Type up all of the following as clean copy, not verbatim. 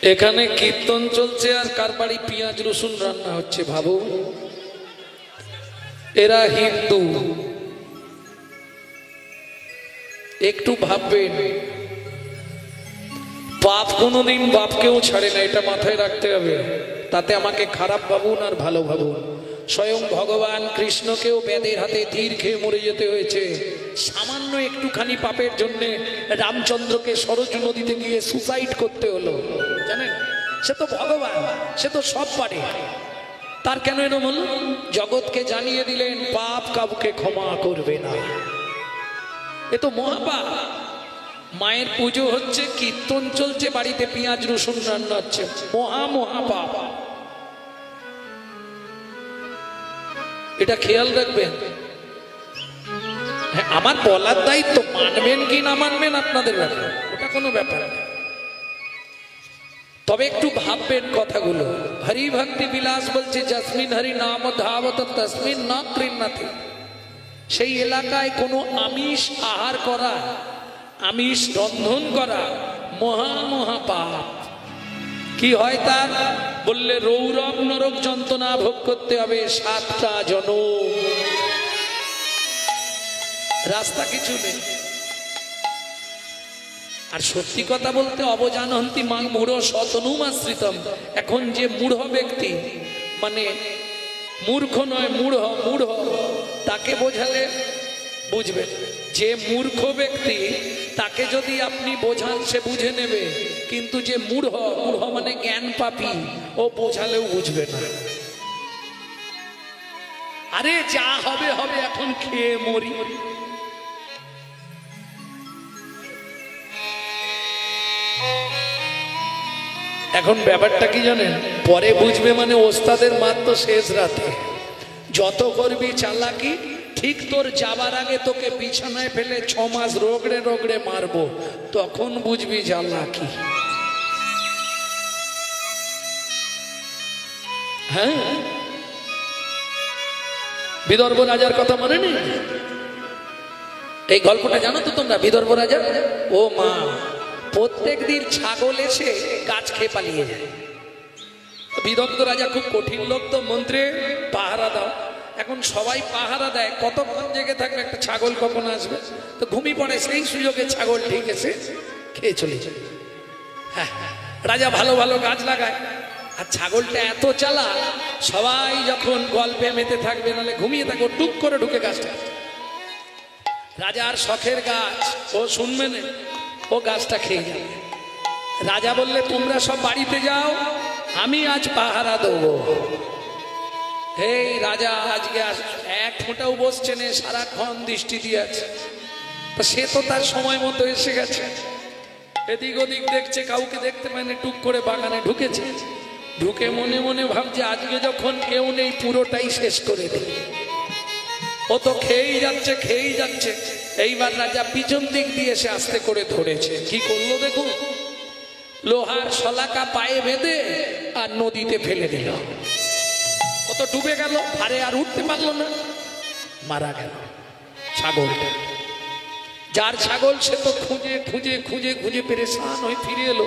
এখানে কীর্তন চলছে আর কার বাড়ি পেঁয়াজ রসুন রান্না হচ্ছে ভাবো। এরা হিন্দু, একটু ভাববেন। বাপ কোনোদিন বাপকেও ছাড়ে না, এটা মাথায় রাখতে হবে। তাতে আমাকে খারাপ ভাবুন আর ভালো ভাবুন, স্বয়ং ভগবান কৃষ্ণকেও ব্যাধের হাতে তীর খেয়ে মরে যেতে হয়েছে সামান্য একটুখানি পাপের জন্য। রামচন্দ্রকে সরজ নদীতে গিয়ে সুসাইড করতে হলো, জানেন? সে তো ভগবান, সে তো সব পারে। তার কেন এরকম হলো? জগৎকে জানিয়ে দিলেন পাপ কাউকে ক্ষমা করবে না, এ তো মহাপাপ। মায়ের পুজো হচ্ছে, কীর্তন চলছে, বাড়িতে পেঁয়াজ রসুন রান্না হচ্ছে, মহাপাপ। এটা খেয়াল রাখবেন। হ্যাঁ, আমার বলার দায়িত্ব, মানবেন কি না মানবেন আপনাদের ব্যাপার, ওটা কোনো ব্যাপার না। তবে একটু ভাববেন কথাগুলো। হরি ভক্তি বিলাস বলছে, জসমিন হরি নাম ধাবত তসমিন না কৃণ্যতি। সেই এলাকায় কোনো আমিষ আহার করা, আমিষ রন্ধন করা মহাপাপ। কি হয় তার? বললে রৌরব নরক যন্ত্রণা ভোগ করতে হবে 7টা জনম। রাস্তা কিছু নেই। আর সত্যি কথা বলতে, অবজানন্তি মাং মূঢ় শতনুমাশ্রিতম। এখন যে মূঢ় ব্যক্তি, মানে মূর্খ নয়, মূঢ়, তাকে বোঝালে বুঝবে। যে মূর্খ ব্যক্তি, তাকে যদি আপনি বোঝান সে বুঝে নেবে, কিন্তু যে মূঢ় মানে জ্ঞান পাপী, ও বোঝালেও বুঝবে না। আরে যা হবে হবে, এখন খেয়ে মরি। এখন ব্যাপারটা কি জানেন? পরে বুঝবে, মানে ওস্তাদের মার তো শেষ রাতে। যত করবি চালাকি, ঠিক তোর যাবার আগে তোকে বিছানায় ফেলে 6 মাস রগড়ে মারবো, তখন বুঝবি চালাকি। হ্যাঁ, বিদর্ভ রাজার কথা মনে নেই? এই গল্পটা জানো তো তোমরা? বিদর্ভ রাজা, ও মা, প্রত্যেক দিন ছাগল এসে গাছ খেয়ে পালিয়ে যায়। বিদগ্ধ রাজা খুব কঠিন লোক, তো মন্ত্রী পাহারা দাও। এখন সবাই পাহারা দেয়, কতক্ষণ জেগে থাকবে, একটা ছাগল কখন আসবে? তো ঘুমিয়ে পড়ে, সেই সুযোগে ছাগল ঠিক এসে খেয়ে চলে যায়। হ্যাঁ, রাজা ভালো ভালো গাছ লাগায়, আর ছাগলটা এত চালা, সবাই যখন গল্পে মেতে থাকবে, নাহলে ঘুমিয়ে থাকবে, টুক করে ঢুকে গাছটা। রাজার শখের গাছ, ও শুনবে না, ও গাছটা খেয়ে যাবে। রাজা বললে, তোমরা সব বাড়িতে যাও, আমি আজ পাহারা দেবো। এই রাজা আজকে এক ফোঁটাও বসছে না, সারাক্ষণ দৃষ্টি দিয়ে আছে। সে তো তার সময় মতো এসে গেছে, এদিক ওদিক দেখছে, কাউকে দেখতে পায়নি, টুক করে বাগানে ঢুকেছে। ঢুকে মনে মনে ভাবছে, আজকে যখন কেউ নেই, পুরোটাই শেষ করে দিই। ও তো খেয়েই যাচ্ছে। এইবার রাজা পিছন দিক দিয়ে এসে আস্তে করে ধরেছে। কি করলো দেখুন, লোহার শলাকা পায়ে বেঁধে আর নদীতে ফেলে দিল। ও তো ডুবে গেল, আরে আর উঠতে পারলো না, মারা গেল ছাগলটা। যার ছাগল, সে তো খুঁজে পেরেশান হয়ে ফিরে এলো,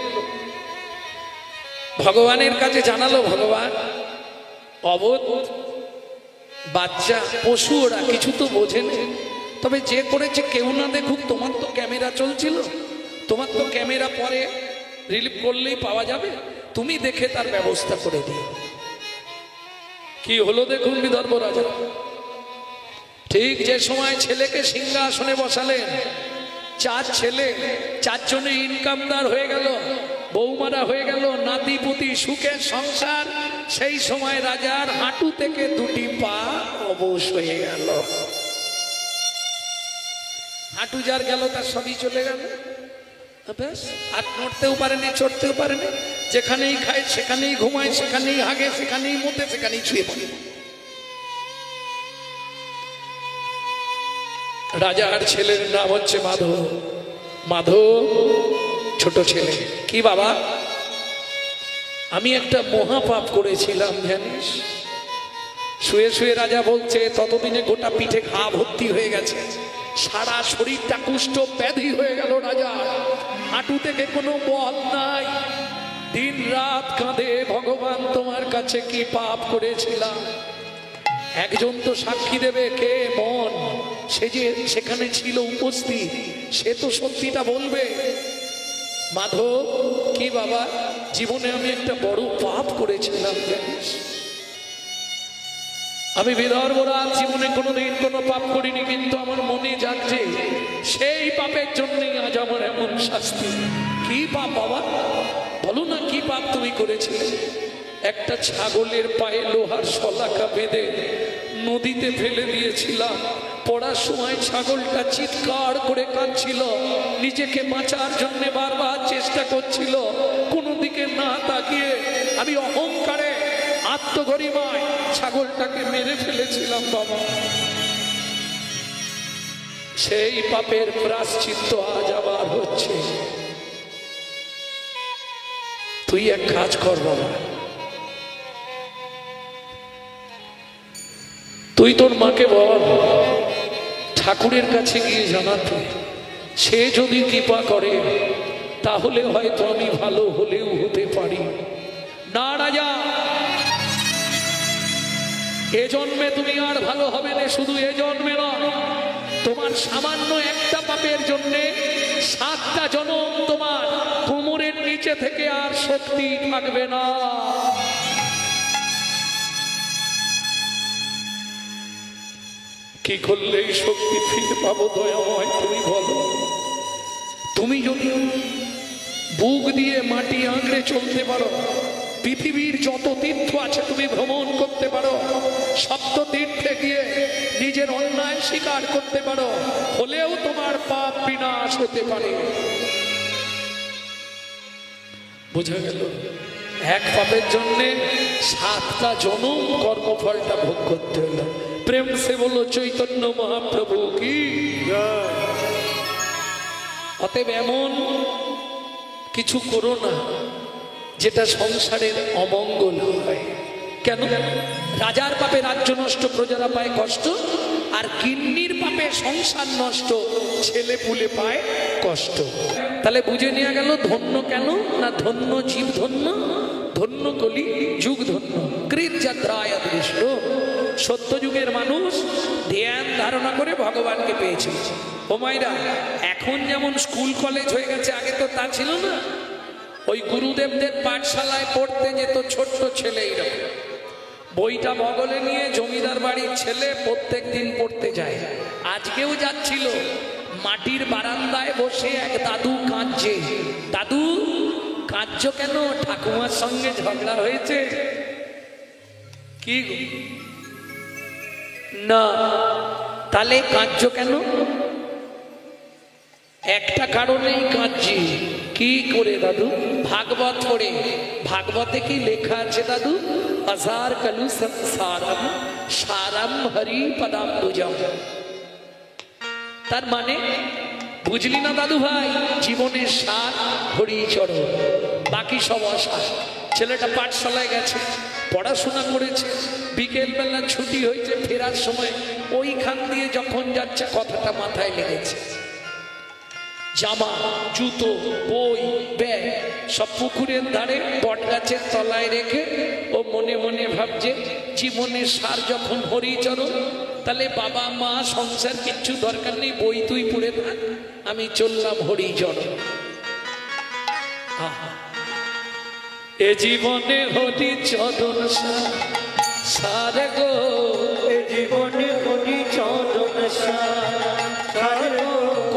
ভগবানের কাছে জানালো, ভগবান, অবোধ বাচ্চা পশু, ওরা কিছু তো বোঝে না, তবে যে করেছে কেউ না দেখুক, তোমার তো ক্যামেরা চলছিল, তোমার তো ক্যামেরা পরে রিলিভ করলেই পাওয়া যাবে, তুমি দেখে তার ব্যবস্থা করে দিও। কি হলো দেখুন বিদর্ভ রাজা। ঠিক যে সময় ছেলেকে সিংহাসনে বসালেন, 4 ছেলে, 4 জনে ইনকামদার হয়ে গেল, বৌমারা হয়ে গেল, নাতিপুতি, সুখের সংসার। সেই সময় রাজার হাঁটু থেকে 2টি পা অবশ হয়ে গেল। হাঁটু যার গেল, তার সবই চলে গেল, ব্যাস। আর নড়তেও পারেনি, চড়তেও পারেনি, যেখানেই খায় সেখানেই ঘুমায়, সেখানেই হাগে, সেখানেই মুতে, সেখানেই ছুঁয়ে পড়ে। রাজার ছেলের নাম হচ্ছে মাধব। ছোট ছেলে, কি বাবা, আমি একটা মহাপাপ করেছিলাম জানিস। শুয়ে শুয়ে রাজা বলছে, ততদিনে গোটা পিঠে ঘা ভর্তি হয়ে গেছে, সারা শরীরটা কুষ্ঠ ব্যাধি হয়ে গেল রাজা, হাঁটু থেকে কোনো বল নাই, দিন রাত কাঁদে, ভগবান তোমার কাছে কি পাপ করেছিলাম। একজন তো সাক্ষী দেবে, কে? মন। সে যে সেখানে ছিল উপস্থিত, সে তো সত্যিটা বলবে। মাধব, কি বাবা, জীবনে আমি একটা বড় পাপ করেছিলাম জানিস। আমি বিদর্ভরাজ জীবনে কোনোদিন কোনো পাপ করিনি, কিন্তু আমার মনে জাগছে সেই পাপের জন্যই আজ আমার এমন শাস্তি। কি পাপ বাবা, বলো না, কি পাপ তুমি করেছিলে? একটা ছাগলের পায়ে লোহার শলাকা বেঁধে নদীতে ফেলে দিয়েছিলাম। পড়ার সময় ছাগলটা চিৎকার করে কাঁদছিল, নিজেকে বাঁচার জন্য বারবার চেষ্টা করছিল। কোনো দিকে না তাকিয়ে আমি অহংকারে, আত্মগরিমায় ছাগলটাকে মেরে ফেলেছিলাম বাবা। সেই পাপের প্রায়শ্চিত্ত আজ আবার হচ্ছে। তুই এক কাজ কর বাবা, তুই তোর মাকে বল ঠাকুরের কাছে গিয়ে জানাতে, সে যদি কৃপা করে তাহলে হয়তো আমি ভালো হলেও হতে পারি। না রাজা, এ জন্মে তুমি আর ভালো হবে না। শুধু এ জন্মে নয়, তোমার সামান্য একটা পাপের জন্যে 7টা জনম তোমার কোমরের নিচে থেকে আর শক্তি থাকবে না। কি করলে এই শক্তি ফিরে পাবো দয়াময়, তুমি বলো। তুমি যদি বুক দিয়ে মাটি আঁকড়ে চলতে পারো, পৃথিবীর যত তীর্থ আছে তুমি ভ্রমণ করতে পারো, সপ্ত তীর্থে গিয়ে নিজের অন্যায় স্বীকার করতে পারো, হলেও তোমার পাপ বিনাশ হতে পারে। বোঝা গেল? এক পাপের জন্যে 7টা জনম কর্মফলটা ভোগ করতে হলো। প্রেম সে বলো চৈতন্য মহাপ্রভু কি। অতএব এমন কিছু করো না যেটা সংসারের অমঙ্গল হয়। কেন? রাজার পাপে রাজ্য নষ্ট, প্রজারা পায় কষ্ট, আর কিন্নির পাপে সংসার নষ্ট, ছেলে পুলে পায় কষ্ট। তাহলে বুঝে নেওয়া গেল ধন্য কেন না, ধন্য জীব ধন্য, ধন্য কলি যুগ ধন্য, কৃত যাত্রায় দৃষ্ট। সত্যযুগের মানুষ ধ্যান ধারণা করে ভগবানকে পেয়েছে। ও মাইরা, এখন যেমন স্কুল কলেজ হয়ে গেছে, আগে তো তা ছিল না। ওই গুরুদেবদের পাঠশালায় পড়তে যেত ছোট্ট ছেলে, এইরকম বইটা বগলে নিয়ে জমিদার বাড়ির ছেলে প্রত্যেক দিন পড়তে যায়। আজকেও যাচ্ছিল, মাটির বারান্দায় বসে এক দাদু কাঁদছে। দাদু কাঁদছো কেন? ঠাকুমার সঙ্গে ঝগড়া হয়েছে কি? না। তাহলে কাঁদছো কেন? একটা কারণেই কাঁদছি। কি করে দাদু? ভাগবত পড়ে। ভাগবতে কি লেখা আছে দাদু? আজার কলু সংসারম সারম হরি পদাম্বুজম। তার মানে বুঝলি না দাদু ভাই, জীবনের সার হরি চরণ, বাকি সব অসার। ছেলেটা পাঠশালায় গেছে, পড়াশোনা করেছে, বিকেল বেলা ছুটি হয়েছে, ফেরার সময় ওইখান দিয়ে যখন যাচ্ছে কথাটা মাথায় লেগেছে। জামা, জুতো, বই, ব্যাগ সব পুকুরের ধারে বট গাছের তলায় রেখে ও মনে মনে ভাবছে জীবনের সার যখন হরিচরণ, তাহলে বাবা মা সংসার কিচ্ছু দরকার নেই, বই তুই পড়ে থাক, আমি চললাম হরিচরণ। এ জীবনে হরিচরণ সার গো, এ জীবনে হরিচরণ সার গো।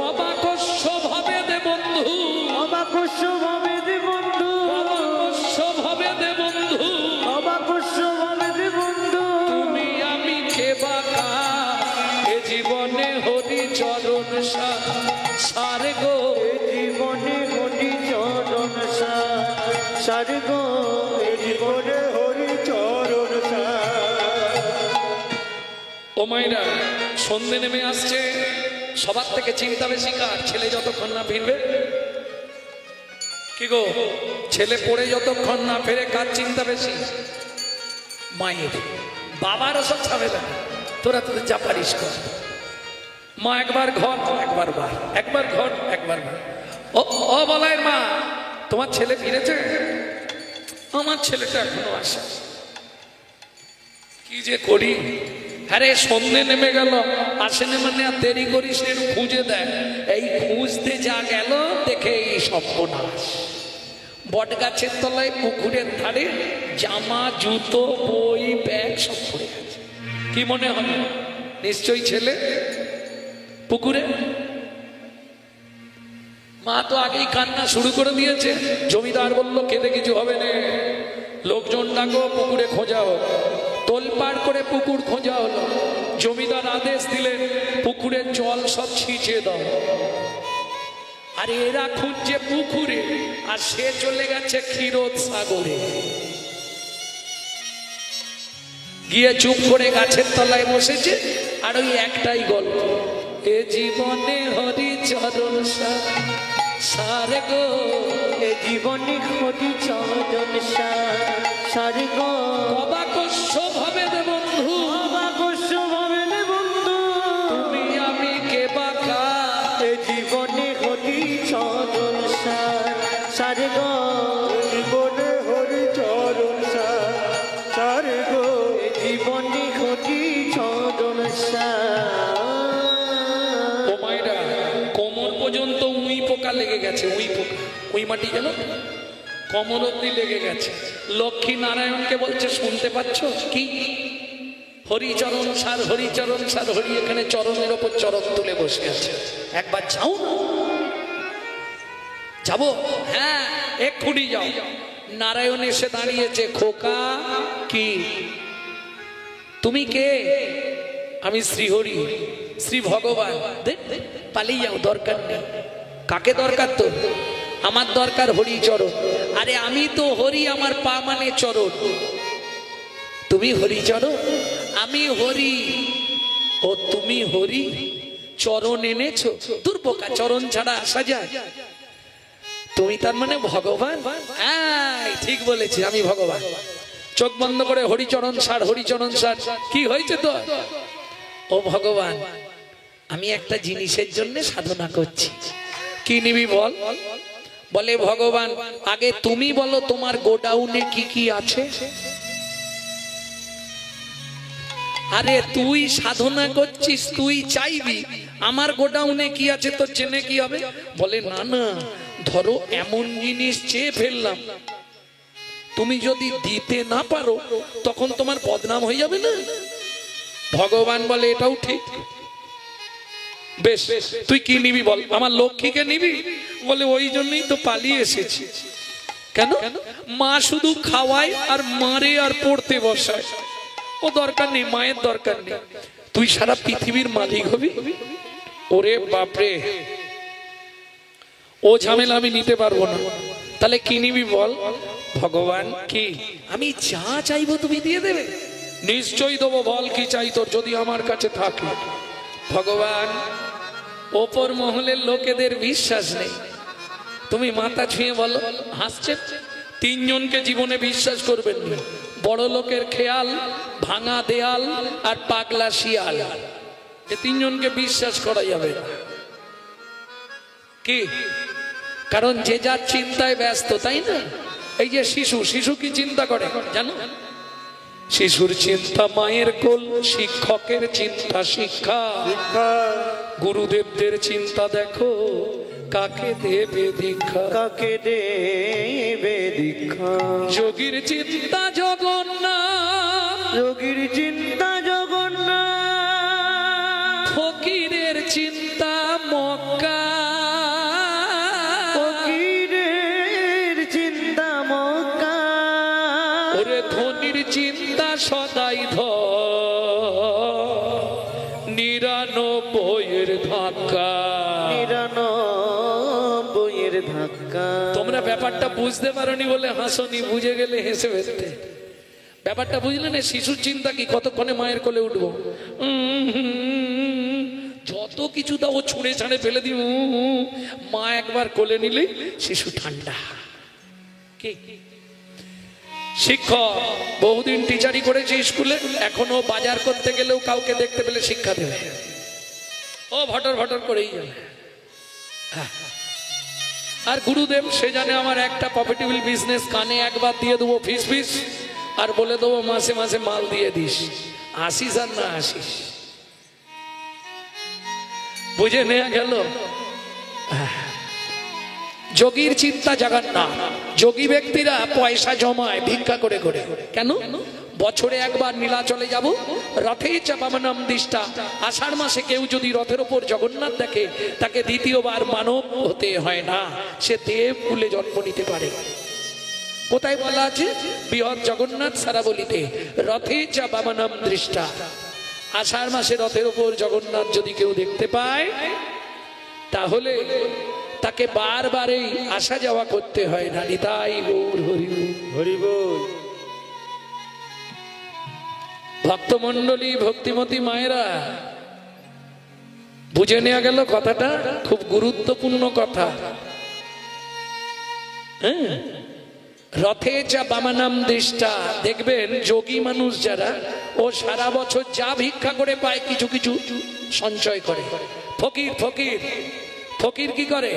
অবাকস্য ভাবে দে বন্ধু, অবাকস্য ভাবে দে বন্ধু, অবাকস্য ভাবে দে বন্ধু, অবাকস্য ভাবে দে বন্ধু। তুমি আমি কে বাকা, এ জীবনে হরিচরণ সার গো, এ জীবনে হরিচরণ সার গো, এ জীবনে হরিচরণ সার। ও মাইরা, সন্ধে নেমে আসছে, সবার থেকে চিন্তা বেশি কার? ছেলে যতক্ষণ না ফিরবে। কি গো, ছেলে পড়ে যতক্ষণ না ফেরে কার চিন্তা বেশি? মায়ের। বাবারও সব ঝামেলা, তোরা তোদের যা পারিস কর। মা একবার ঘর একবার বার, একবার ঘর একবার বার। ও বলাইয়ের মা, তোমার ছেলে ফিরেছে? আমার ছেলেটা এখনো আসে, কি যে করি। আরে সন্ধে নেমে গেল, আসেনে মানে আর দেরি করিস, একটু খুঁজে দেয়। এই খুঁজতে যা গেল, দেখে এই সর্বনাশ। বট গাছের তলায় পুকুরের ধারে জামা, জুতো, বই, ব্যাগ সব পড়ে গেছে। কি মনে হয়? নিশ্চয়ই ছেলে পুকুরে। মা তো আগেই কান্না শুরু করে দিয়েছে। জমিদার বলল কেঁদে কিছু হবে না, লোকজন ডাকো, পুকুরে খোঁজা হোক। তোলপাড় করে পুকুর খোঁজা হলো। জমিদার আদেশ দিলেন পুকুরের জল সব ছিঁচে দাও। আর এরা খুঁজছে পুকুরে, আর সে চলে গেছে ক্ষীরোদ সাগরে। গিয়ে চুপ করে গাছের তলায় বসেছে, আর ওই একটাই গল্প, এ জীবনে হরি চরণ সার গো, এ জীবনে হরি চরণ সার গো। অবাকস্য ভাবে দে বন্ধু, অবাকস্য ভাবে দে বন্ধু, তুমি আমি কে বাকা। এ জীবনে হরি চরণ সার গো, জীবনে হরি চরণ সার গো, এ জীবনে হরি চরণ ও মাইরা, কোমর পর্যন্ত উই পোকা লেগে গেছে। উই পোকা, উই মাটি গেল কোমর অব্দি লেগে গেছে। লক্ষ্মী নারায়ণকে বলছে শুনতে পাচ্ছ কি? হরিচরণ সার, হরিচরণ সার, হরি এখানে চরণের ওপর চরণ তুলে বসে আছে। একবার যাও না? যাবো? হ্যাঁ, এক্ষুনি যাও। নারায়ণ এসে দাঁড়িয়েছে। খোকা, কি তুমি কে? আমি শ্রীহরি, শ্রী ভগবান। পালিয়ে যাও, দরকার নেই। কাকে দরকার তো? আমার দরকার হরিচরণ। আরে আমি তো হরি, আমার পা মানে চরণ। তুমি হরিচরণ, আমি হরি। ও তুমি হরি, চরণ এনেছো? দুর্বোকা, চরণ ছাড়া আসা যায়? তুমি তার মানে ভগবান? হ্যাঁ, ঠিক বলেছি, আমি ভগবান। চোখ বন্ধ করে হরিচরণ সার, হরিচরণ সার। কি হয়েছে তো? ও ভগবান, আমি একটা জিনিসের জন্য সাধনা করছি। কি নিবি বল? বলে ভগবান, আগে তুমি বলো তোমার গোডাউনে কি কি আছে। আরে তুই সাধনা করছিস, তুই চাইবি আমার গোডাউনে কি আছে তোর জেনে কি হবে? বলে না না, ধরো এমন জিনিস চেয়ে ফেললাম, তুমি যদি দিতে না পারো তখন তোমার বদনাম হয়ে যাবে না। ভগবান বলে এটাও ঠিক। বেশ, তুই কি নিবি বল? আমার লক্ষ্মীকে নিবি? বলে ওই জন্যই তো পালিয়ে এসেছি। কেন? মা শুধু খাওয়ায় আর মারে আর পড়তে বসায়। ও দরকার নেই, মায়ের দরকার নেই। তুই সারা পৃথিবীর মালিক হবি। ওরে বাপরে, ও ঝামেলা আমি নিতে পারবো না। তাহলে কি নিবি বল? ভগবান, কি? আমি যা চাইবো তুমি দিয়ে দেবে? নিশ্চয়ই দেবো। বল কি চাই তোর, যদি আমার কাছে থাকে। ভগবান, ওপর মহলের লোকেদের বিশ্বাস নেই, তুমি মাথা ছুঁয়ে বলো। হাসছে। তিনজনকে জীবনে বিশ্বাস করবেন না, বড় লোকের খেয়াল, ভাঙা দেয়াল আর পাগলা শিয়াল। এ তিনজনকে বিশ্বাস করা যাবে না। কি? কারণ যে যার চিন্তায় ব্যস্ত, তাই না? এই যে শিশু, শিশু কি চিন্তা করে জানো? শিশুর চিন্তা মায়ের কোল, শিক্ষকের চিন্তা শিক্ষা, গুরুদেবদের চিন্তা দেখো কাকে দেবে দীক্ষা, কাকে দেবে দীক্ষা। যোগীর চিন্তা জগন্নাথ, যোগীর চিন্তা জগন্নাথ, ফকিরের চিন্তা মক্কা, ফকিরের চিন্তা মক্কা। ওরে ধনির চিন্তা সদাই নিরানব্বইয়ের ধাক্কা, নিরানব্বইয়ের ধাক্কা। তোমরা ব্যাপারটা বুঝতে পারোনি বলে হাসনি, বুঝে গেলে হেসে ফেলতে। ব্যাপারটা বুঝলে না? শিশুর চিন্তা কি, কতক্ষণে মায়ের কোলে উঠবো, যত কিছু দাও ও ছুঁড়ে ছাড়ে ফেলে দিই। মা একবার কোলে নিলে শিশু ঠান্ডা। কি? শিক্ষক বহুদিন টিচারি করেছে স্কুলে, এখনো বাজার করতে গেলেও কাউকে দেখতে পেলে শিক্ষা দেবে। ও ভটর ভটর করেই যাবে। আর গুরুদেব সে জানে আমার একটা প্রফিটেবল বিজনেস, কানে একবার দিয়ে দেবো ফিস ফিস, আর বলে দেবো মাসে মাসে মাল দিয়ে দিস, আসিস আর না আসিস। বুঝে নেওয়া গেল। যোগীর চিন্তা জাগান না। যোগী ব্যক্তিরা পয়সা জমায় ভিক্ষা করে করে। কেন? বছরে একবার নীলাচলে যাব, রথে চাপামানাম দিষ্টা। আষাঢ় মাসে কেউ যদি রথের ওপর জগন্নাথ দেখে, তাকে দ্বিতীয়বার মানব হতে হয় না, সে দেব কুলে জন্ম নিতে পারে। কোথায় বলা আছে? বৃহৎ জগন্নাথ সারাবলিতে রথে চাপামানাম দৃষ্টা। আষাঢ় মাসে রথের ওপর জগন্নাথ যদি কেউ দেখতে পায়, তাহলে তাকে বারবারই আসা যাওয়া করতে হয় না। নিতাই গৌর হরি হরি বল। ভক্তমণ্ডলী, ভক্তিমতী মায়েরা, বুঝে নেওয়া গেল কথাটা? খুব গুরুত্বপূর্ণ কথা। হ্যাঁ, রথে যা বামানাম দৃষ্টা। দেখবেন যোগী মানুষ যারা, ও সারা বছর যা ভিক্ষা করে পায় কিছু কিছু সঞ্চয় করে। ফকির ফকির ফকির কি করে?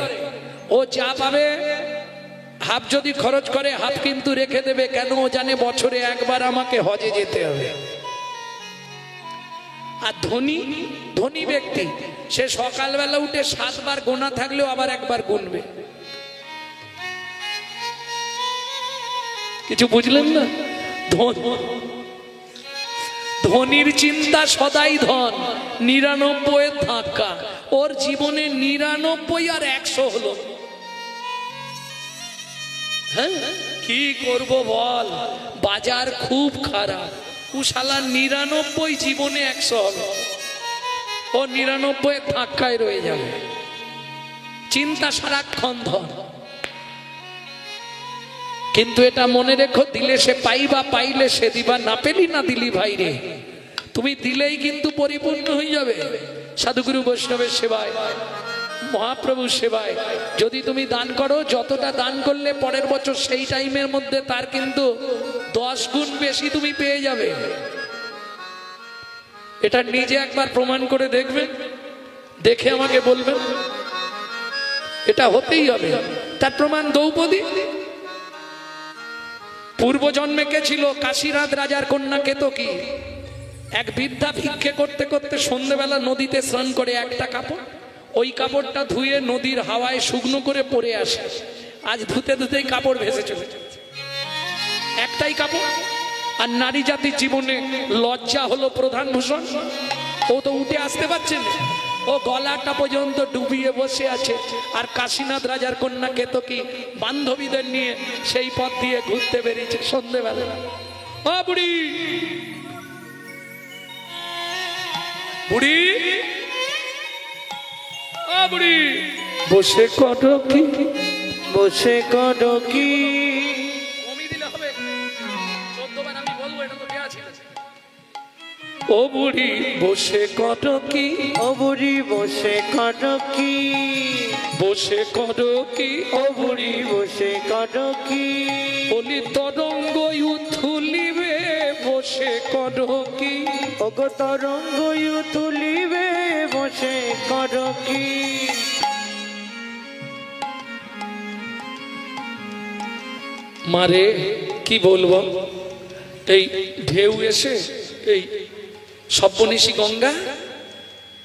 ও যা পাবে হাফ যদি খরচ করে, হাফ কিন্তু রেখে দেবে। কেন? ও জানে বছরে একবার আমাকে হজে যেতে হবে। আর ধনী ধনী ব্যক্তি, সে সকালবেলা উঠে 7 বার গোনা থাকলেও আবার একবার গুনবে। কিছু বুঝলেন না? ধনীর চিন্তা সদাই ধন, 99 ধাক্কা। ওর জীবনে 99 আর 100 হলো। হ্যাঁ, কি করব বল, বাজার খুব খারাপ। কুশালা 99 জীবনে 100 হবে, ও 99 ধাক্কায় রয়ে যাবে। চিন্তা সারাক্ষণ ধন। কিন্তু এটা মনে রেখো, দিলে সে পাইবা, পাইলে সে দিবা, না পেলি না দিলি ভাই রে। তুমি দিলেই কিন্তু পরিপূর্ণ হয়ে যাবে। সাধুগুরু বৈষ্ণবের সেবায়, মহাপ্রভুর সেবায় যদি তুমি দান করো, যতটা দান করলে পরের বছর সেই টাইমের মধ্যে তার কিন্তু 10 গুণ বেশি তুমি পেয়ে যাবে। এটা নিজে একবার প্রমাণ করে দেখবেন, দেখে আমাকে বলবেন। এটা হতেই হবে। তার প্রমাণ দ্রৌপদী। পূর্ব জন্মে কে ছিল? কাশীনাথ রাজার কন্যা কেতকী। এক বৃদ্ধা ভিক্ষে করতে করতে সন্ধ্যেবেলা নদীতে স্নান করে একটা কাপড়, ওই কাপড়টা ধুয়ে নদীর হাওয়ায় শুকনো করে পরে আসে। আজ ধুতে ধুতেই কাপড় ভেসে চলে, একটাই কাপড়। আর নারী জাতির জীবনে লজ্জা হলো প্রধান ভূষণ। ও তো উঠে আসতে পারছে না, ও গলাটা পর্যন্ত ডুবিয়ে বসে আছে। আর কাশীনাথ রাজার কন্যা কেতকী বান্ধবীদের নিয়ে সেই পথ দিয়ে ঘুরতে বেরিয়েছে সন্ধ্যেবেলা। ও বুড়ি, বুড়ি, ও বুড়ি, বসে করো কি, বসে করো কি। কমিয়ে দিলে হবে, 14 বার আমি বলবো, এটা তো দেয়া ছিল। ও বুড়ি বসে করো কি, ও বুড়ি বসে করো কি, বসে করো কি, ও বুড়ি বসে করো কি। বলি তরঙ্গ উথুলিবে, বসে করো কি। ওগো তরঙ্গ তুলিবে, বসে করো কি। মারে কি বলবো, এই ঢেউ এসে এই সপ্তনিশি গঙ্গা,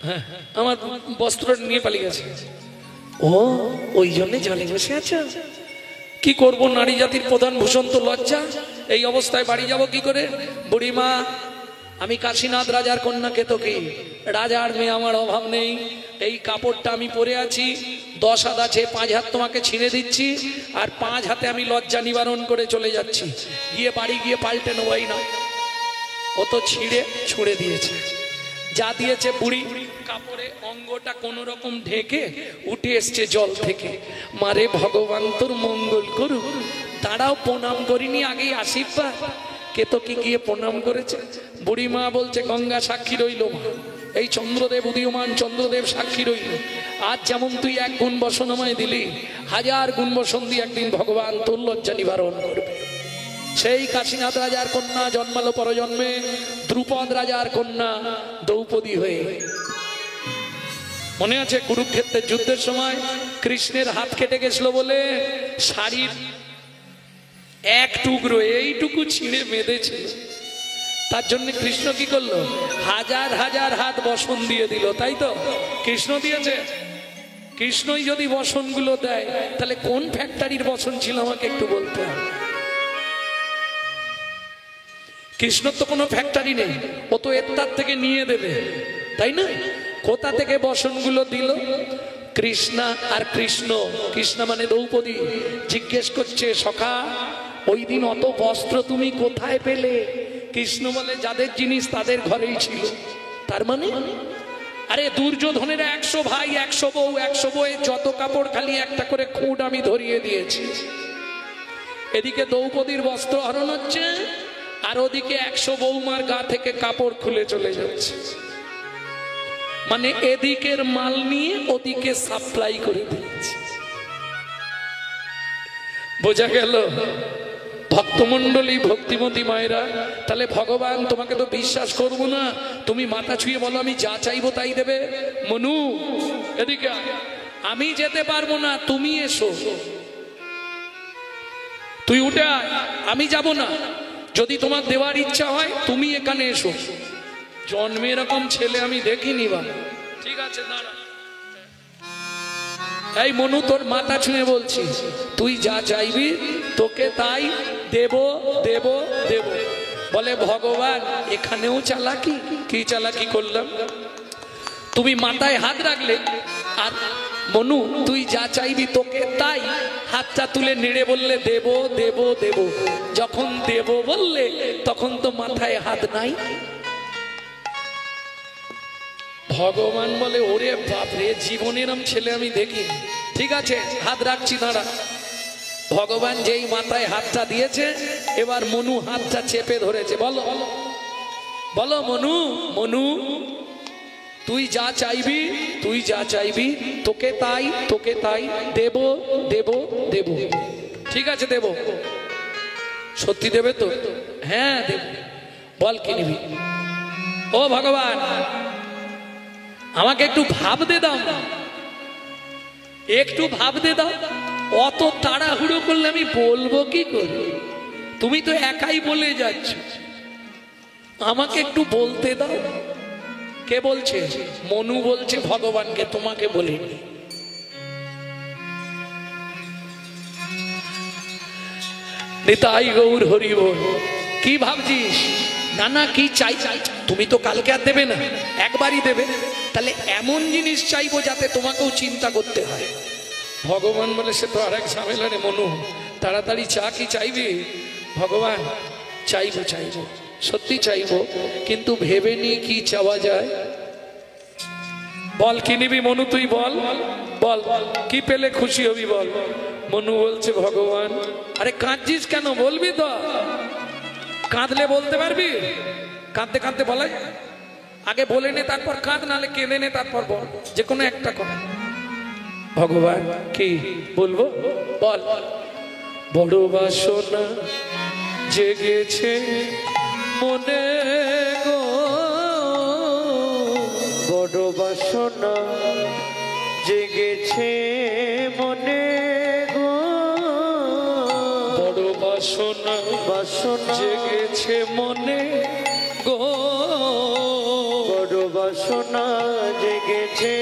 হ্যাঁ, আমার বস্ত্র নিয়ে পালিয়ে গেছে। ও ওই জন্য জলে বসে আছো? কি করব, নারী জাতির প্রধান ভূষণ তো লজ্জা। এই অবস্থায় বাড়ি যাব কি করে? বুড়িমা, আমি কাশীনাথ রাজার কন্যা কেতকী, রাজার মেয়ে, আমার অভাব নেই। এই কাপড়টা আমি পরে আছি, 10 হাত আছে, 5 হাত তোমাকে ছিঁড়ে দিচ্ছি, আর 5 হাতে আমি লজ্জা নিবারণ করে চলে যাচ্ছি। গিয়ে বাড়ি গিয়ে পাল্টে নেবই না। ও তো ছিঁড়ে ছুঁড়ে দিয়েছে, যা দিয়েছে বুড়ি কাপড়ে অঙ্গটা কোন রকম ঢেকে উঠে এসছে জল থেকে। মারে ভগবান তোর মঙ্গল করুক। তারাও প্রণাম করিনি, আগেই আশীর্বাদ। কেতকী গিয়ে প্রণাম করেছে। বুড়ি মা বলছে, গঙ্গা সাক্ষী রইল মা, এই চন্দ্রদেব উদীয়মান চন্দ্রদেব সাক্ষী রইল। আজ যেমন তুই 1 গুণ বসন আমায় দিলি, 1000 গুণ বসন দিয়ে একদিন ভগবান তোর লজ্জা নিবারণ করবে। সেই কাশীনাথ রাজার কন্যা জন্মালো পরজন্মে দ্রুপদ রাজার কন্যা দ্রৌপদী হয়ে। মনে আছে কুরুক্ষেত্রের যুদ্ধের সময় কৃষ্ণের হাত কেটে গেছিল বলে শাড়ির এক টুকরো এইটুকু ছিঁড়ে বেঁধেছিল। তার জন্য কৃষ্ণ কি করলো? হাজার হাজার হাত বসন দিয়ে দিল, তাই তো? কৃষ্ণ দিয়েছে। কৃষ্ণই যদি বসনগুলো দেয় তাহলে কোন ফ্যাক্টরির বসন ছিল আমাকে একটু বলতে হবে। কৃষ্ণ তো কোনো ফ্যাক্টরি নেই, ও তো এর তার থেকে নিয়ে দেবে, তাই না? কোথা থেকে বসনগুলো দিল? কৃষ্ণা আর কৃষ্ণ, কৃষ্ণ মানে দ্রৌপদী, জিজ্ঞেস করছে সখা ওই দিন অত বস্ত্র তুমি কোথায় পেলে? কৃষ্ণ বলে যাদের জিনিস তাদের ঘরেই ছিল। তার মানে আরে দুর্যোধনের 100 ভাই 100 বউ, 100 বউয়ের যত কাপড় খালি একটা করে খুঁট আমি ধরিয়ে দিয়েছি। এদিকে দ্রৌপদীর বস্ত্র হরণ হচ্ছে, আর ওদিকে 100 বৌমার গা থেকে কাপড় খুলে চলে যাচ্ছে। মানে এদিকের মাল নিয়ে ওদিকে সাপ্লাই করে দিচ্ছে। বোঝা গেল ভক্তমন্ডলী, ভক্তিমতী মায়েরা? তাহলে ভগবান তোমাকে তো বিশ্বাস করবো না, তুমি মাথা ছুঁয়ে বলো আমি যা চাইবো তাই দেবে। মনু এদিকে, আমি যেতে পারবো না, তুমি এসো। তুই উঠে আয়, আমি যাব না। যদি তোমার দেওয়ার ইচ্ছা হয় তুমি এখানে এসো। জন্মে এরকম ছেলে আমি দেখিনি বা। ঠিক আছে দাঁড়া। এই মনু, তোর মাথা ছুঁয়ে বলছি, তুই যা চাইবি তোকে তাই দেব দেব দেব। বলে ভগবান এখানেও চালাকি? কি চালাকি করলাম? তুমি মাথায় হাত রাখলে, আর মনু তুই যা চাইবি তোকে তাই হাতটা তুলে নেড়ে বললে দেব দেব দেব। যখন দেব বললে তখন তো মাথায় হাত নাই। ভগবান বলে ওরে বাপরে, জীবনের ছেলে আমি দেখি। ঠিক আছে হাত রাখছি, দাঁড়া। ভগবান যেই মাথায় হাতটা দিয়েছে, এবার মনু হাতটা চেপে ধরেছে। বলো বলো মনু, মনু তুই যা চাইবি, তুই যা চাইবি তোকে তাই, তোকে তাই দেব দেব দেব। ঠিক আছে দেব। সত্যি দেবে তো? হ্যাঁ দেব। বল কি নিবি? ও ভগবান আমাকে একটু ভাবতে দাও, একটু ভাবতে দাও। অত তাড়াহুড়ো করলে আমি বলবো কি করে? তুমি তো একাই বলে যাচ্ছ, আমাকে একটু বলতে দাও। কে বলছে? মনু বলছে ভগবানকে, তোমাকে বলিনি। নিতাই গৌর হরি বল। কি ভাবছিস? না না কি চাই? তুমি তো কালকে আর দেবে না, একবারই দেবে। তাহলে এমন জিনিস চাইবো যাতে তোমাকেও চিন্তা করতে হয়। ভগবান বলে সে তো আরেক ঝামেলা রে মনু, তাড়াতাড়ি চা। কি চাইবি? ভগবান চাইবো চাইবো, সত্যি চাইবো, কিন্তু ভেবে নিয়ে কি চাওয়া যায়। বল কি নিবি মনু? তুই বল বল, কি পেলে খুশি হবি বল। মনু বলছে ভগবান। আরে কাঁদছিস কেন? বলবি তো। কাঁদলে বলতে পারবি? কাঁদতে কাঁদতে বলে আগে বলে নে তারপর কাঁদ, নালে কেঁদে নে তারপর বল, যে কোনো একটা কথা। ভগবান কি বলবো? বল। বড় বাসনা জেগেছে মনে গো, বড় বাসনা জেগেছে মনে গো, বড় বাসনা বাসনা জেগেছে মনে গো, বড় বাসনা জেগেছে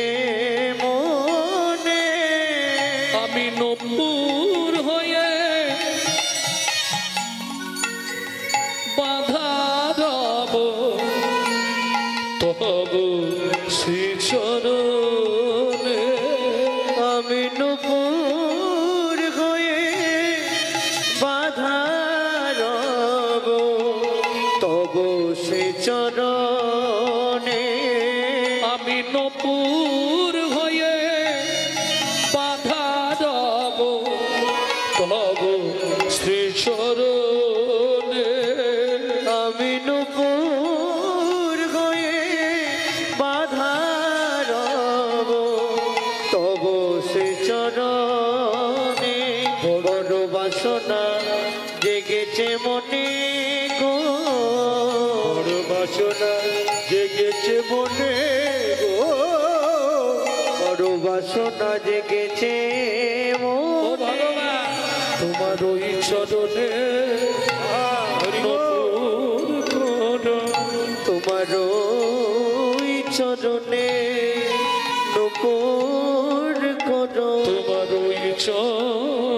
মনে। আমি নপুর হয়ে বাধা রব তবু শ্রীচরণে। আমি নপুর হয়ে বাধা রব তব সে চরণে। আমি নপুর হয়ে বাধা রব তবু শ্রীচরণে। আমি নপুর হয়ে বাধা রব তব সে চরণে। বড় বাসনা জেগেছে মনে গো, বড় বাসনা জেগেছে মনে গো, বড় বাসনা জেগেছে ও ভগবান তোমার ওই চরণে তোমার ওই চরণে নূপুর করো তোমার ওই চরণে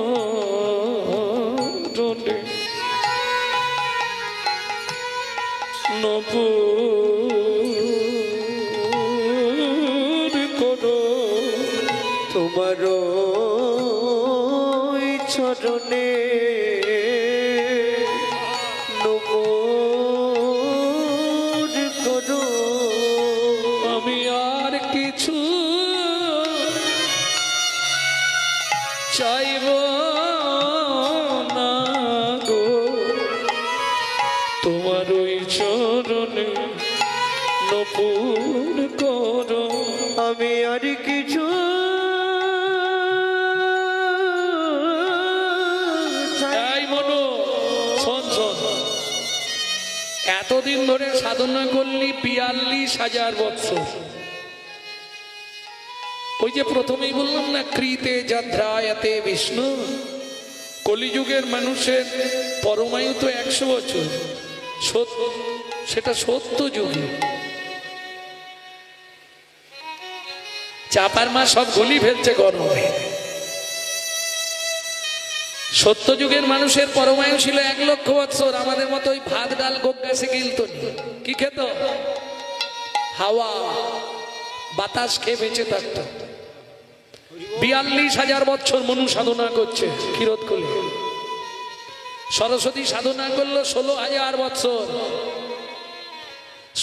নূপুর করো তোমার ওই চরণে নূপুর করো আমি আর কিছু চাইব না গো তোমার ওই চরণে নূপুর করো আমি আর কিছু এই মনো শোন শোন এতদিন ধরে সাধনা করলি 42,000 বছর ওই যে প্রথমেই বললাম না কৃতে যাধ্রায়তে বিষ্ণু কলিযুগের মানুষের পরমায়ু তো 100 বছর সেটা সত্য যুগে চাপার মা সব গলি ফেলছে গরমে সত্য যুগের মানুষের পরমায়ু ছিল 1 লক্ষ বছর আমাদের মতো ওই ভাত ডাল গোগ্গাসে গিলত কি খেত হাওয়া বাতাস খেয়ে বেঁচে থাকতো 42,000 বছর মনু সাধনা করছে ক্ষীরোদকলি সরস্বতী সাধনা করলো 16,000 বছর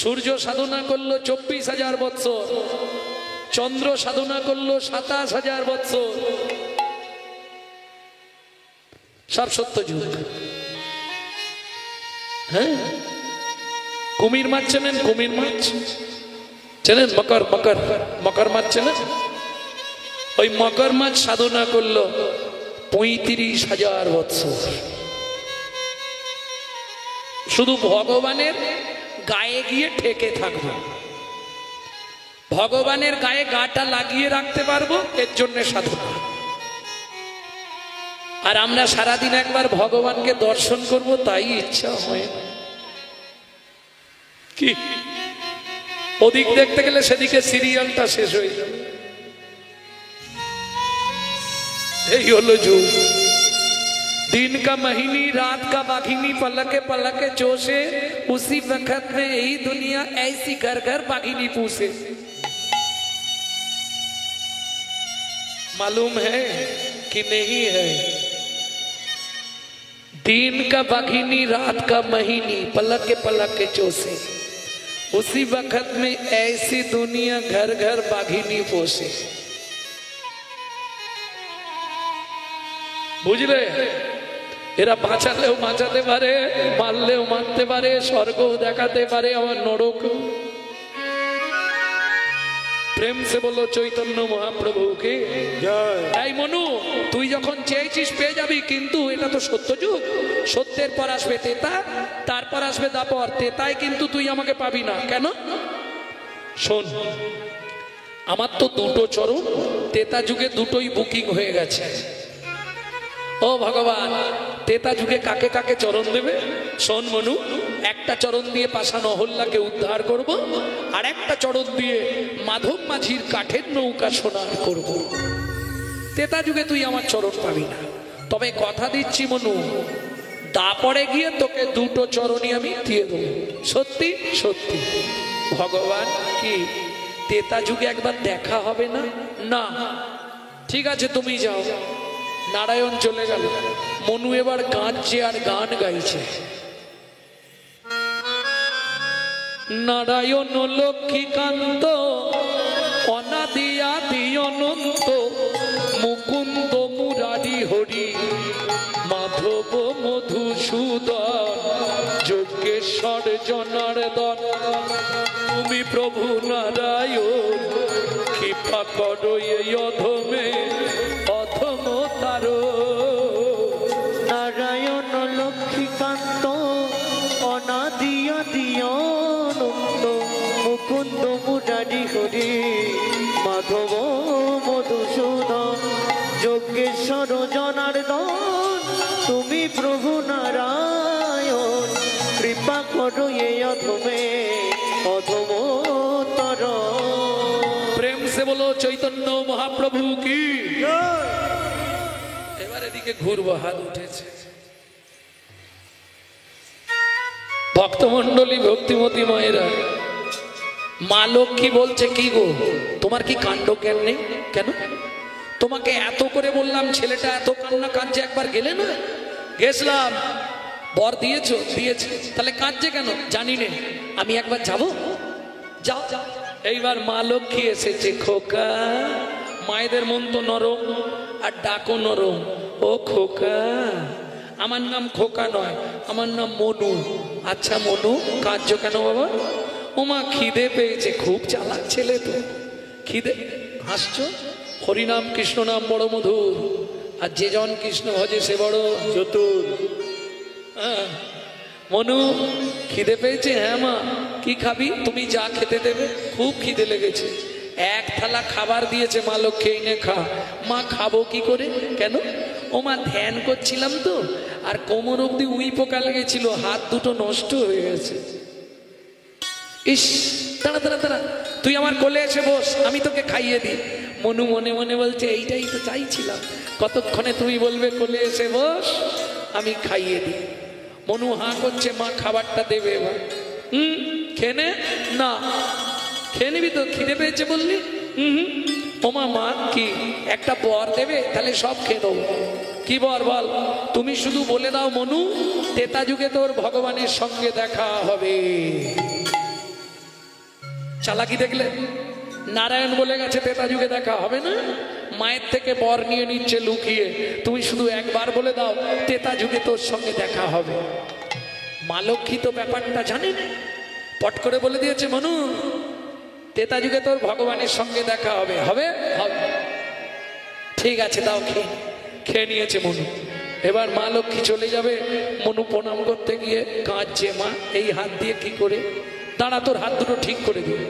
সূর্য সাধনা করলো 24,000 বছর চন্দ্র সাধনা করলো 27,000 বছর সব সত্য যুগ হ্যাঁ কুমির মাছ চেনেন কুমির মাছ চেনেন মকর মকর মকর মাছ চেনেন ওই মকর মাছ সাধনা করলো 35,000 বছর শুধু ভগবানের গায়ে গিয়ে ঠেকে থাকবো ভগবানের গায়ে গাটা লাগিয়ে রাখতে পারবো এর জন্য সাধনা আর আমরা সারাদিন একবার ভগবানকে দর্শন করব তাই ইচ্ছা হয় কি ওদিক দেখতে গেলে সেদিকে সিরিয়ালটা শেষ হয়ে যাবে এই হলো যুগ दिन का महीनी रात का बाघिनी पलके पलके चोसे उसी वक्त में यही दुनिया ऐसी घर घर बाघिनी पूछे मालूम है कि नहीं है दिन का बाघिनी रात का महीनी पलके पलके चोसे उसी वक्त में ऐसी दुनिया घर घर बाघिनी पोसे বুঝলে এরা বাঁচালেও বাঁচাতে পারে মারলেও মারতে পারে স্বর্গও দেখাতে পারে আবার নরক প্রেম সে বলো চৈতন্য মহাপ্রভুকে এই মনু তুই যখন চেয়েছিস পেয়ে যাবি কিন্তু এটা তো সত্য যুগ সত্যের পর আসবে তেতা তারপর আসবে দাপর তেতায় কিন্তু তুই আমাকে পাবি না কেন শোন আমার তো দুটো চরণ তেতা যুগে দুটোই বুকিং হয়ে গেছে ও ভগবান তেতা যুগে কাকে কাকে চরণ দেবে শোন মনু একটা চরণ দিয়ে পাষাণ অহল্যাকে উদ্ধার করব আর একটা চরণ দিয়ে মাধব মাঝির কাঠের নৌকা সোনার করব তেতা যুগে তুই আমার চরণ পাবি না তবে কথা দিচ্ছি মনু দাপরে গিয়ে তোকে দুটো চরণই আমি দিয়ে দেবো সত্যি সত্যি ভগবান কি তেতা যুগে একবার দেখা হবে না না ঠিক আছে তুমি যাও নারায়ণ চলে গেল মনু এবার কাঁদছে আর গান গাইছে নারায়ণ লক্ষ্মীকান্ত অনাদি আদি অনন্ত মুকুন্দ মুরারি হরি মাধব মধুসূদন যজ্ঞেশ্বর জনার্দন তুমি প্রভু নারায়ণ কৃপা করো এই অধমে অধম তারো নারায়ণ লক্ষ্মীকান্ত অনাদি আদি অনন্ত মুকুন্দ মুরারি হরি মাধব প্রভু নারায়ণ কৃপা করো এ অধমে অধমতর। প্রেম সে বলো চৈতন্য মহাপ্রভু কি। এবার এদিকে ঘুরবো, হাত উঠেছে। ভক্তমন্ডলী, ভক্তিমতী মায়েরা, মা লক্ষ্মী বলছে কি গো, তোমার কি কাণ্ড জ্ঞান নেই কেন? তোমাকে এত করে বললাম, ছেলেটা এত কান্না কাঁদছে, একবার গেলে না? গেছিলাম। বর দিয়েছো? দিয়েছে। তাহলে কাঁদছে কেন? জানি না, আমি একবার যাব। যাও। এইবার মা লক্ষ্মী এসেছে। খোকা, মায়েদের মন তো নরম, আর ডাকো নরম। ও খোকা, আমার নাম খোকা নয়, আমার নাম মনু। আচ্ছা মনু, কাঁদছো কেন বাবা? ওমা খিদে পেয়েছে। খুব চালাক ছেলে তো, খিদে। হাসছো? হরিনাম কৃষ্ণ নাম বড় মধুর, আর যে জন কৃষ্ণ ভজে সে বড় চতুর। মনু, খিদে পেয়েছে? হ্যাঁ মা। কি খাবি? তুমি যা খেতে দেবে। খুব খিদে লেগেছে। এক থালা খাবার দিয়েছে মা লক্ষ্মী, এনে খা। মা খাবো কি করে? কেন? ও মা, ধ্যান করছিলাম তো, আর কোমর অব্দি উই পোকা লেগেছিল, হাত দুটো নষ্ট হয়ে গেছে। ইস, দাঁড়া দাঁড়া দাঁড়া, তুই আমার কোলে এসে বস, আমি তোকে খাইয়ে দিই। মনু মনে মনে বলছে, এইটাই তো চাইছিলাম, কতক্ষণে তুমি বলবে কোলে এসে বস, আমি খাইয়ে দিই। মনু হাঁ করছে, মা খাবারটা দেবে এবার। খেনে না, খেয়ে নিবি তো, খিদে পেয়েছে বললি। ওমা মা, কি একটা বর দেবে? তাহলে সব খেয়ে দেবো। কি বর বল? তুমি শুধু বলে দাও মনু, তেতা যুগে তোর ভগবানের সঙ্গে দেখা হবে। চালাকি দেখলে? নারায়ণ বলে গেছে তেতা যুগে দেখা হবে না। মায়ের থেকে বর নিয়ে নিচ্ছে লুকিয়ে। তুমি শুধু একবার বলে দাও, তেতা যুগে তোর সঙ্গে দেখা হবে। মা লক্ষ্মী তো ব্যাপারটা জানেন, পট করে বলে দিয়েছে, মনু, তেতা যুগে তোর ভগবানের সঙ্গে দেখা হবে। হবে? হবে। ঠিক আছে, দাও, খেয়ে নিয়েছে মনু। এবার মা লক্ষ্মী চলে যাবে। মনু প্রণাম করতে গিয়ে কাঁদছে, মা এই হাত দিয়ে কি করে? দাঁড়া, তোর হাত দুটো ঠিক করে দিই।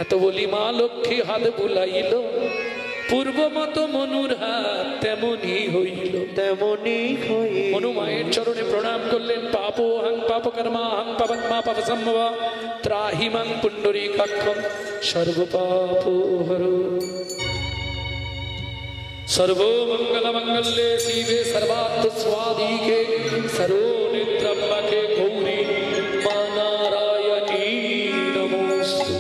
এত বলি মা লক্ষ্মী হাত বুলাইল, পূর্ব মতো মনুর হাত তেমনই হইল, তেমনই হইল। মনু মায়ের চরণে প্রণাম করলেন। পাপো হং পাপ কর্মা হং পাপত্মা পাপ সম্ভবা ত্রাহি মাং পুণ্ডরীকাক্ষং সর্বপাপ হরো। সর্বমঙ্গলমঙ্গলে শিবে সর্বার্থ স্বাধিকে সর্বনিত্রম্বকে গৌরী মা নারায়ণী নমস্তুতে।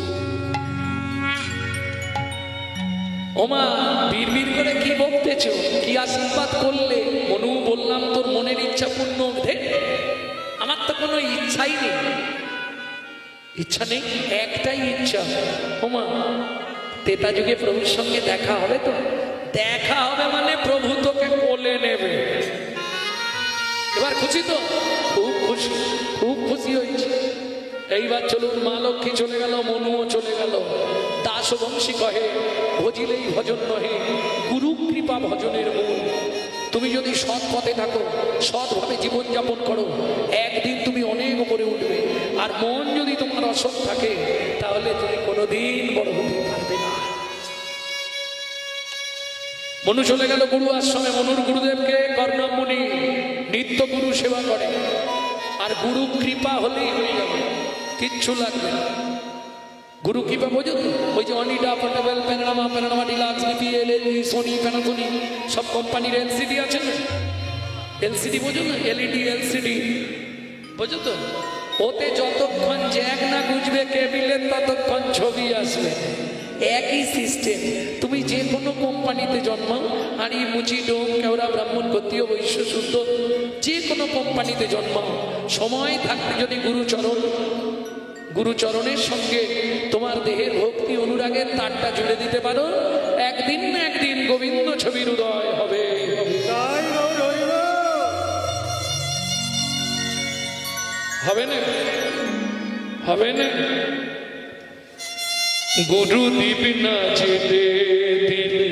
ওমা, বীর করে কি বলতেছ? কি আশীর্বাদ করলে? মনু, বললাম তোর মনের ইচ্ছা পূর্ণ হবে। আমার তো কোনো ইচ্ছাই নেই। ইচ্ছা নেই? একটাই ইচ্ছা। ওমা, তেতা যুগে প্রভুর সঙ্গে দেখা হবে তো? দেখা হবে মানে প্রভু তোকে কোলে নেবে। এবার খুশি তো? খুব খুশি, খুব খুশি হয়েছে। এইবার চলুন, মা লক্ষ্মী চলে গেল, মনুও চলে গেল। দাস বংশী কহে, ভজিলেই ভজন নহে, গুরু কৃপা ভজনের মূল। তুমি যদি সৎ পথে থাকো, সৎভাবে জীবনযাপন করো, একদিন তুমি অনেক উপরে উঠবে। আর মন যদি তোমার অসৎ থাকে, তাহলে তুমি কোনোদিন বড় হতে পারবে না। মনু চলে গেল গুরু আশ্রমে। মনুর গুরুদেবকে কর্ণব মুনি নিত্য গুরু সেবা করে, আর গুরু কৃপা হলেই হয়ে যাবে, কিচ্ছু লাগবে না। গুরু কৃপা বোঝো তো? ওই যে Onida, portable, panorama, deluxe, BPL, LG, Sony, Panasonic সব কোম্পানির এলসিডি আছে না? এলসিডি বোঝো না? এলইডি, এলসিডি বোঝো তো? ওতে যতক্ষণ জ্যাক না গুজবে কেবিলের, ততক্ষণ ছবি আসবে। একই সিস্টেম। তুমি যে কোনো কোম্পানিতে জন্মাও, হাঁড়ি, মুচি, ডোম, কেওড়া, ব্রাহ্মণ, ক্ষত্রিয়, বৈশ্য, শুদ্ধ, যে কোনো কোম্পানিতে জন্মাও, সময় থাকতে যদি গুরুচরণের সঙ্গে তোমার দেহের ভক্তি অনুরাগের তারটা জুড়ে দিতে পারো, একদিন না একদিন গোবিন্দ ছবির উদয় হবে। হবে না? হবে না? গুরুদীপ না যেতে দিলে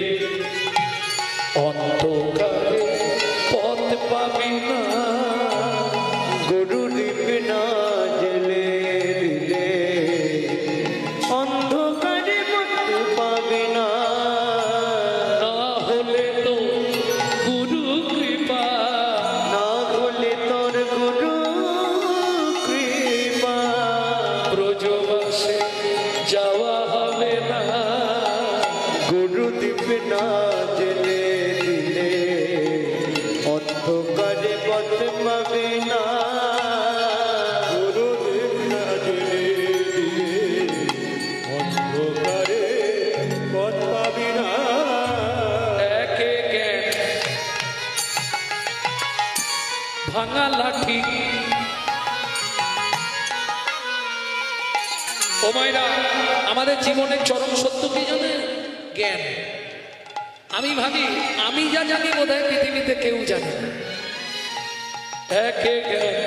অন্ধকারে পথ পাবি না। গুরুদীপ না জেলে দিলে অন্ধকারে পথ পাবি না। না হলে তো গুরু কৃপা, না হলে ভাঙা লাঠি। ও মায়েরা, আমাদের জীবনের চরম সত্য কি জানে? জ্ঞান। আমি ভাবি আমি যা জানি বোধহয় পৃথিবীতে কেউ জানে না। একে জ্ঞান।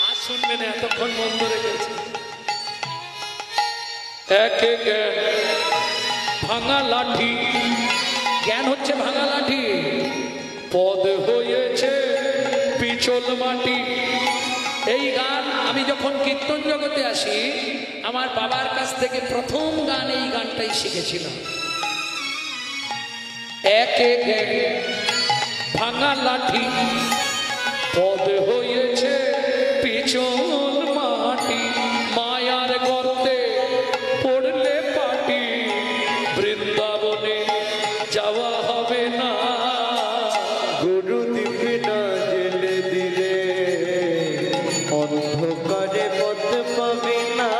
আর শুনবেন এতক্ষণ বন্ধ রেখেছে। একে জ্ঞান ভাঙা লাঠি। জ্ঞান হচ্ছে ভাঙা লাঠি। পদ হয়েছে পিছল মাটি। এই গান আমি যখন কীর্তন জগতে আসি, আমার বাবার কাছ থেকে প্রথম গান এই গানটাই শিখেছিলাম। একে জ্ঞান ভাঙা লাঠি, পদ হয়েছে পিছল মাটি। মায়ার গর্তে পড়লে পাটি, বৃন্দাবনে যাওয়া হবে না। গুরু দিবে না জেলে দিলে, অন্ধকারে পথ পাবে না।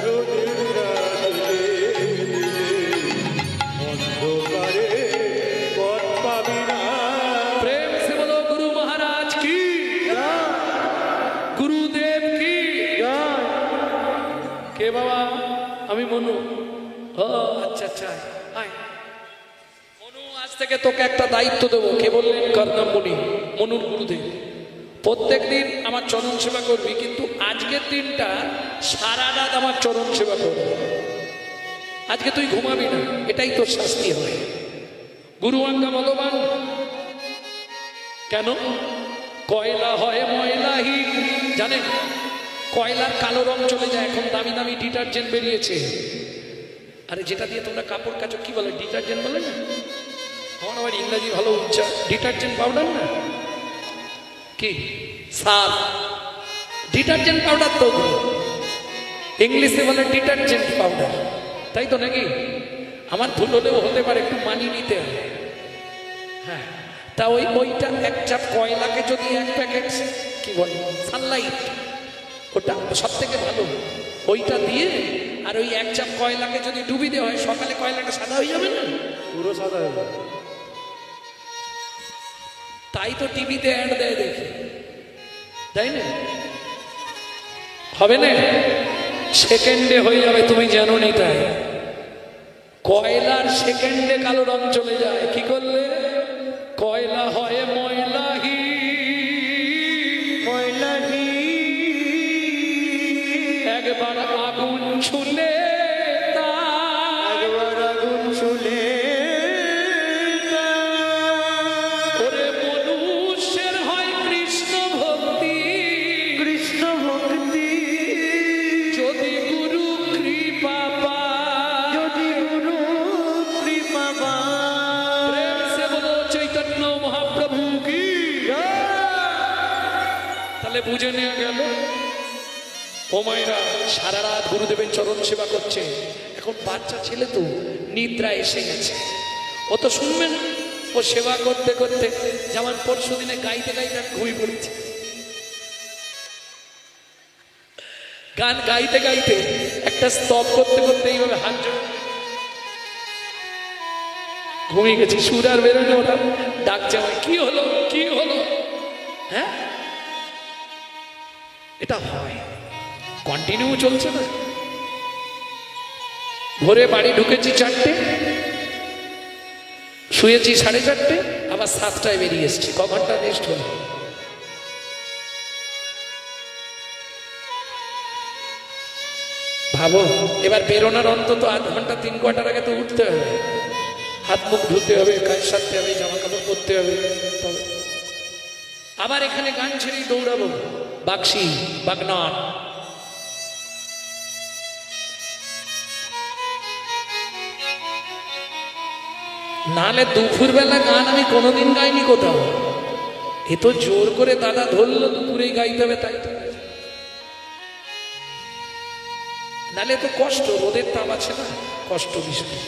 গুরু দিবে না জেলে দিলে, অন্ধকারে পথ পাবে না। প্রেম সে বলো গুরু মহারাজ কি, গুরুদেব কি। কে বাবা? আমি মনু। ও আচ্ছা আচ্ছা, আয় মনু, আজ থেকে তোকে একটা দায়িত্ব দেবো। কে বললেন? কর্ণমণি, মনুর গুরুদেব। প্রত্যেক দিন আমার চরণ সেবা করবি, কিন্তু আজকের দিনটা সারা রাত আমার চরণ সেবা করবি। আজকে তুই ঘুমাবি না, এটাই তোর শাস্তি হবে। গুরু আজ্ঞা বলবান। কেন? কয়লা হয় ময়লাহীন। জানেন কয়লার কালো রং চলে যায়, এখন দামি দামি ডিটারজেন্ট বেরিয়েছে। আরে যেটা দিয়ে তোমরা কাপড় কাচো কি বলে? ডিটারজেন্ট বলে না? আমার আবার ইংরাজি ভালো উচ্চার। ডিটারজেন্ট পাউডার না কি? সার ডিটারজেন্ট পাউডার তো ইংলিশে বলে ডিটারজেন্ট পাউডার, তাই তো নাকি? আমার ভুল হলেও হতে পারে, একটু মানিয়ে নিতে হবে। হ্যাঁ, তা ওইটা এক চাপ কয়লাকে যদি এক প্যাকেট কি বলে সানলাইট, ওটা সব থেকে ভালো, ওইটা দিয়ে আর ওই এক চাপ কয়লাকে যদি ডুবি দেওয়া হয়, সকালে কয়লাটা সাদা হয়ে যাবে না? পুরো সাদা হয়ে যাবে। তাই তো টিভিতে অ্যাড দেয় দেখি, তাই না? হবে না? সেকেন্ডে হয়ে যাবে, তুমি জানো নি তাই? কয়লার সেকেন্ডে কালো রং চলে যায়। কি করলে? কয়লা হয় ময়লাহীন। একবার আগুন ছুলে একবার আগুন ছুলে ওরে মনুষ্যের হয় কৃষ্ণ ভক্তি। কৃষ্ণ ভক্তি যদি গুরু কৃপা পায়, যদি গুরু কৃপা পায়। প্রেম সে বলো চৈতন্য মহাপ্রভু কি। তাহলে বুঝে নেওয়া গেল। ও মায়েরা, সারা রাত গুরুদেবের চরণ সেবা করছে। এখন বাচ্চা ছেলে তো নিদ্রা এসে গেছে, ও তো শুনবে না। ও সেবা করতে করতে যেমন পরশু দিনে গাইতে গাইতে আমি ঘুমিয়ে পড়েছি। গান গাইতে গাইতে একটা স্তব করতে করতে এইভাবে হাত জোড় ঘুমিয়ে গেছি। সুর আর বেরোনো, ওরা ডাকছে আমায়, কি হলো কি হলো? হ্যাঁ, এটা হয়, কন্টিনিউ চলছে না। ভোরে বাড়ি ঢুকেছি 4টে, শুয়েছি 4:30, আবার 7টায় বেরিয়ে এসছি। ক ঘন্টা রেস্ট হলো? ভাবো, এবার বেরোনোর অন্তত আধ ঘন্টা 3 কোয়ার্টার আগে তো উঠতে হবে, হাত মুখ ধুতে হবে, কাজ সারতে হবে, জামা কাপড় পরতে হবে। তবে আবার এখানে গান ছেড়েই দৌড়াবো বাক্সি বাগনান। নাহলে দুপুরবেলা গান আমি কোনোদিন গাইনি কোথাও। এ তো জোর করে দাদা ধরলো দুপুরেই গাইতে হবে, তাই তো। নাহলে তো কষ্ট, রোদের তাপ আছে না, কষ্ট বিষয়।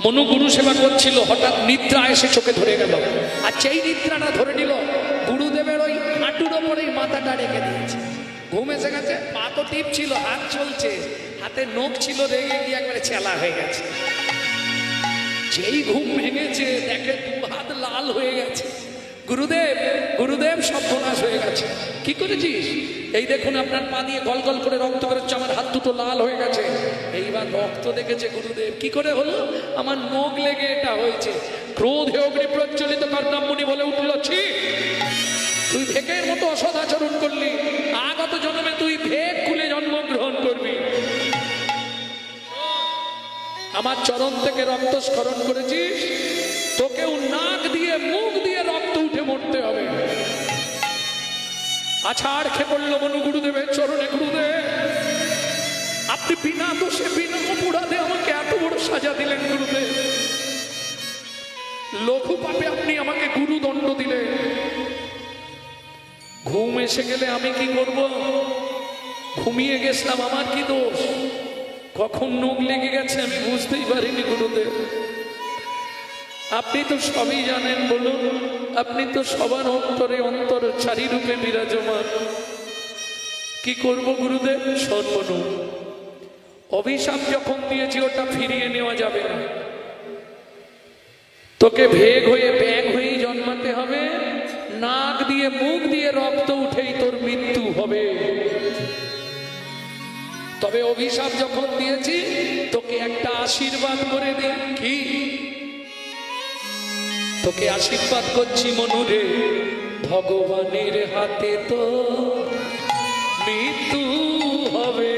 মনু গুরু সেবা করছিল, হঠাৎ নিদ্রা এসে চোখে ধরে গেল। আর সেই নিদ্রাটা ধরে নিল, গুরুদেবের ওই হাঁটুর ওপরেই মাথাটা রেখে দিয়েছে। ঘুম এসে গেছে, পা তো টিপ ছিল, হাত চলছে, হাতে নখ ছিল, রেগে গিয়ে একবারে চেলা হয়ে গেছে। যেই ঘুম ভেঙেছে দেখে 2 লাল হয়ে গেছে। গুরুদেব গুরুদেব সর্বনাশ হয়ে গেছে। কি করেছিস? এই দেখুন আপনার পা দিয়ে গল গল করে রক্ত বেরোচ্ছে, আমার হাত দুটো লাল হয়ে গেছে। এইবার রক্ত দেখেছে গুরুদেব। কি করে হলো? আমার নখ লেগে এটা হয়েছে। ক্রোধে অগ্নি প্রজ্বলিত কর্ণামণি বলে উঠল, ছি, তুই ভেকের মতো অসদাচরণ করলি, আগত জন্মে তুই ভেক খুলে জন্মগ্রহণ করবি। আমার চরণ থেকে রক্ত স্খলন করেছিস, তোকেও নাক দিয়ে মুখ দিয়ে রক্ত উঠে মরতে হবে। আছাড় খেয়ে পড়ল মনু গুরুদেবের চরণে। গুরুদেব, আপনি বিনা দোষে বিনা অপরাধে আমাকে এত বড় সাজা দিলেন। গুরুদেব, লঘু পাপে আপনি আমাকে গুরুদণ্ড দিলেন। ঘুম এসে গেলে আমি কি করব? ঘুমিয়ে গেছিলাম, আমার কি দোষ? কখন নখ লেগে গেছে আমি বুঝতেই পারিনি। গুরুদেব, আপনি তো সবই জানেন। বলুন, আপনি তো সবার অন্তরে অন্তরচারী রূপে বিরাজমান। কি করব গুরুদেব? সর্বনু, অভিশাপ যখন দিয়েছি ওটা ফিরিয়ে নেওয়া যাবে না। তোকে ভেগ হয়ে ব্যাগ হয়েই জন্মাতে হবে, নাক দিয়ে মুখ দিয়ে রক্ত উঠেই তোর মৃত্যু হবে। তবে অভিশাপ যখন দিয়েছি, তোকে একটা আশীর্বাদ করে দিই। কি? তোকে আশীর্বাদ করছি মনুরে, ভগবানের হাতে তো মৃত্যু হবে।